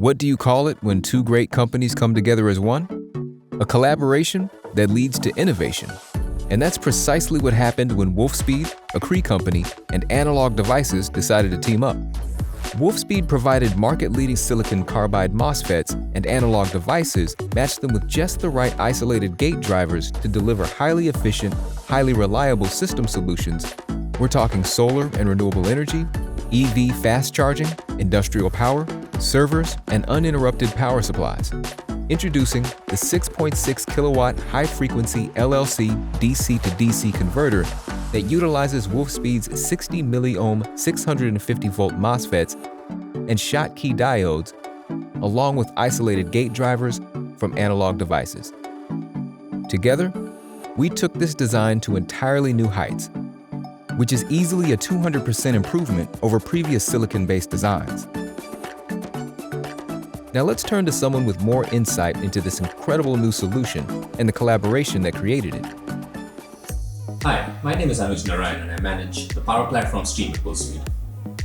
What do you call it when two great companies come together as one? A collaboration that leads to innovation. And that's precisely what happened when Wolfspeed, a Cree company, and Analog Devices decided to team up. Wolfspeed provided market-leading silicon carbide MOSFETs, and Analog Devices matched them with just the right isolated gate drivers to deliver highly efficient, highly reliable system solutions. We're talking solar and renewable energy, EV fast charging, industrial power, servers, and uninterrupted power supplies. Introducing the 6.6 kilowatt high-frequency LLC DC-to-DC converter that utilizes Wolfspeed's 60 milliohm 650 volt MOSFETs and Schottky diodes, along with isolated gate drivers from Analog Devices. Together, we took this design to entirely new heights, which is easily a 200% improvement over previous silicon-based designs. Now let's turn to someone with more insight into this incredible new solution and the collaboration that created it. Hi, my name is Anuj Narayan and I manage the Power Platforms team at Wolfspeed.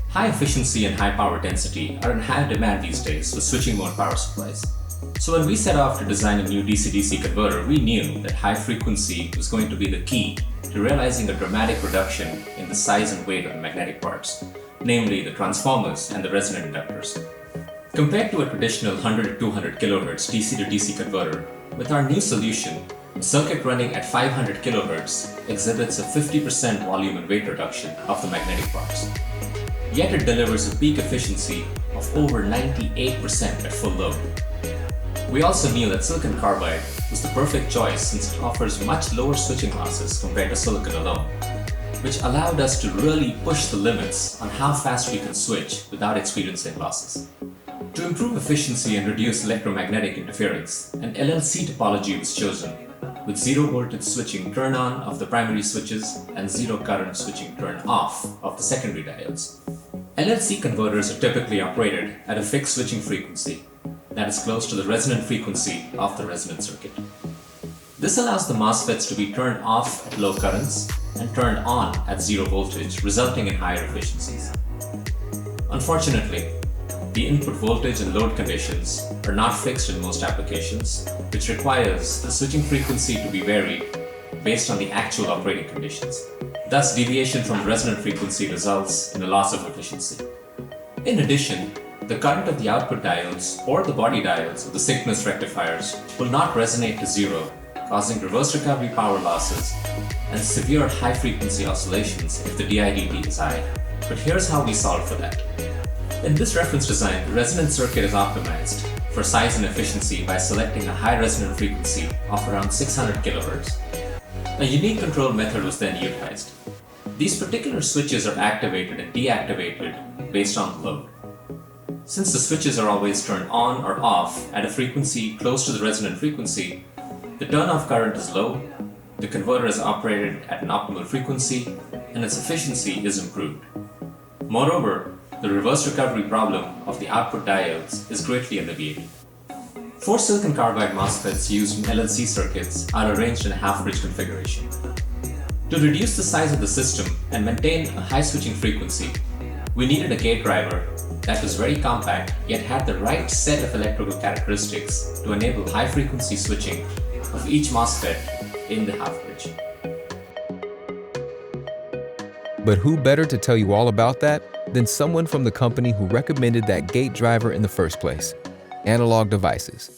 High efficiency and high power density are in high demand these days for switching mode power supplies. So when we set off to design a new DC-DC converter, we knew that high frequency was going to be the key to realizing a dramatic reduction in the size and weight of the magnetic parts, namely the transformers and the resonant inductors. Compared to a traditional 100 to 200 kHz DC-to-DC converter, with our new solution, a circuit running at 500 kHz exhibits a 50% volume and weight reduction of the magnetic parts. Yet it delivers a peak efficiency of over 98% at full load. We also knew that silicon carbide was the perfect choice since it offers much lower switching losses compared to silicon alone, which allowed us to really push the limits on how fast we can switch without experiencing losses. To improve efficiency and reduce electromagnetic interference, an LLC topology was chosen, with zero voltage switching turn on of the primary switches and zero current switching turn off of the secondary diodes. LLC converters are typically operated at a fixed switching frequency that is close to the resonant frequency of the resonant circuit. This allows the MOSFETs to be turned off at low currents and turned on at zero voltage, resulting in higher efficiencies. Unfortunately, the input voltage and load conditions are not fixed in most applications, which requires the switching frequency to be varied based on the actual operating conditions. Thus, deviation from the resonant frequency results in a loss of efficiency. In addition, the current of the output diodes or the body diodes of the synchronous rectifiers will not resonate to zero, causing reverse recovery power losses and severe high-frequency oscillations if the DIDT is high. But here's how we solve for that. In this reference design, the resonant circuit is optimized for size and efficiency by selecting a high resonant frequency of around 600 kHz. A unique control method was then utilized. These particular switches are activated and deactivated based on the load. Since the switches are always turned on or off at a frequency close to the resonant frequency, the turn-off current is low, the converter is operated at an optimal frequency, and its efficiency is improved. Moreover, the reverse recovery problem of the output diodes is greatly alleviated. 4 silicon carbide MOSFETs used in LLC circuits are arranged in a half-bridge configuration. To reduce the size of the system and maintain a high switching frequency, we needed a gate driver that was very compact yet had the right set of electrical characteristics to enable high-frequency switching of each MOSFET in the half-bridge. But who better to tell you all about that than someone from the company who recommended that gate driver in the first place, Analog Devices.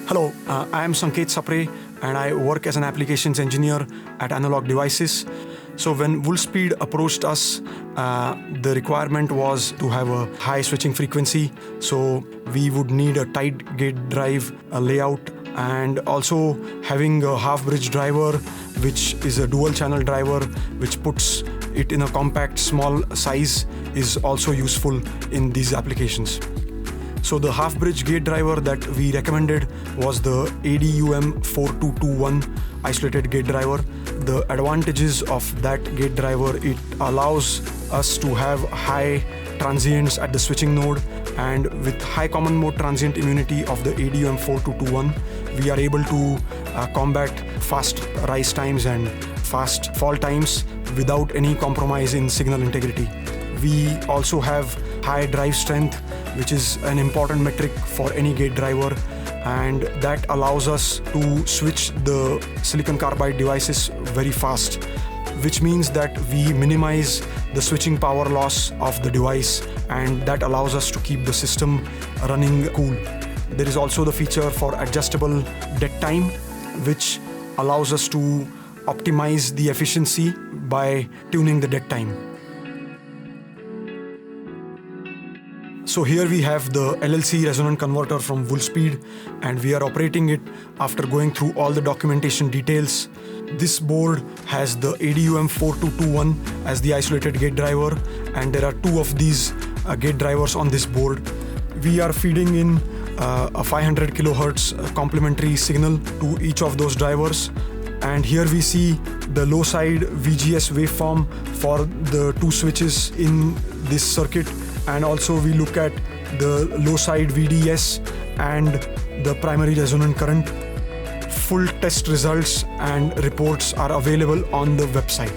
Hello, I am Sanket Sapre and I work as an applications engineer at Analog Devices. So when Wolfspeed approached us, the requirement was to have a high switching frequency. So we would need a tight gate drive layout and also having a half-bridge driver, which is a dual channel driver, which puts it in a compact small size, is also useful in these applications. So the half-bridge gate driver that we recommended was the ADUM4221 isolated gate driver. The advantages of that gate driver, it allows us to have high transients at the switching node, and with high common mode transient immunity of the ADUM4221, we are able to combat fast rise times and fast fall times without any compromise in signal integrity. We also have high drive strength which is an important metric for any gate driver, and that allows us to switch the silicon carbide devices very fast, which means that we minimize the switching power loss of the device, and that allows us to keep the system running cool. There is also the feature for adjustable dead time, which allows us to optimize the efficiency by tuning the dead time. So here we have the LLC resonant converter from Wolfspeed, and we are operating it after going through all the documentation details. This board has the ADUM4221 as the isolated gate driver, and there are two of these gate drivers on this board. We are feeding in a 500 kilohertz complementary signal to each of those drivers. And here we see the low side VGS waveform for the two switches in this circuit. And also we look at the low side VDS and the primary resonant current. Full test results and reports are available on the website.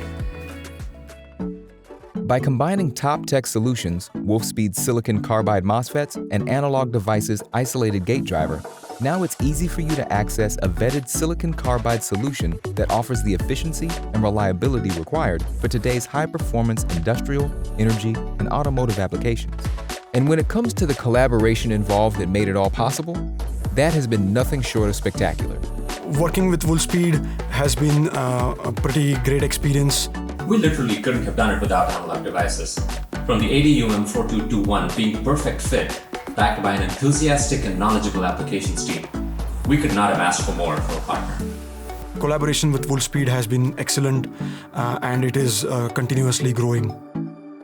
By combining top tech solutions, Wolfspeed's silicon carbide MOSFETs, and Analog Devices' isolated gate driver, now it's easy for you to access a vetted silicon carbide solution that offers the efficiency and reliability required for today's high-performance industrial, energy, and automotive applications. And when it comes to the collaboration involved that made it all possible, that has been nothing short of spectacular. Working with Wolfspeed has been a pretty great experience. We literally couldn't have done it without Analog Devices. From the ADUM4221 being a perfect fit, backed by an enthusiastic and knowledgeable applications team, we could not have asked for more from a partner. Collaboration with Wolfspeed has been excellent, and it is continuously growing.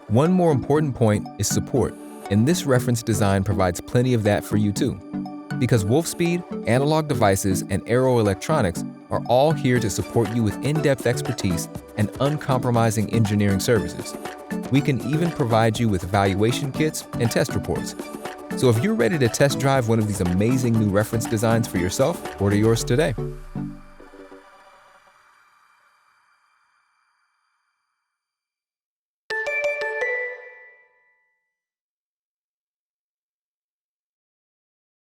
One more important point is support, and this reference design provides plenty of that for you too. Because Wolfspeed, Analog Devices, and Aero Electronics are all here to support you with in-depth expertise and uncompromising engineering services. We can even provide you with evaluation kits and test reports. So if you're ready to test drive one of these amazing new reference designs for yourself, order yours today.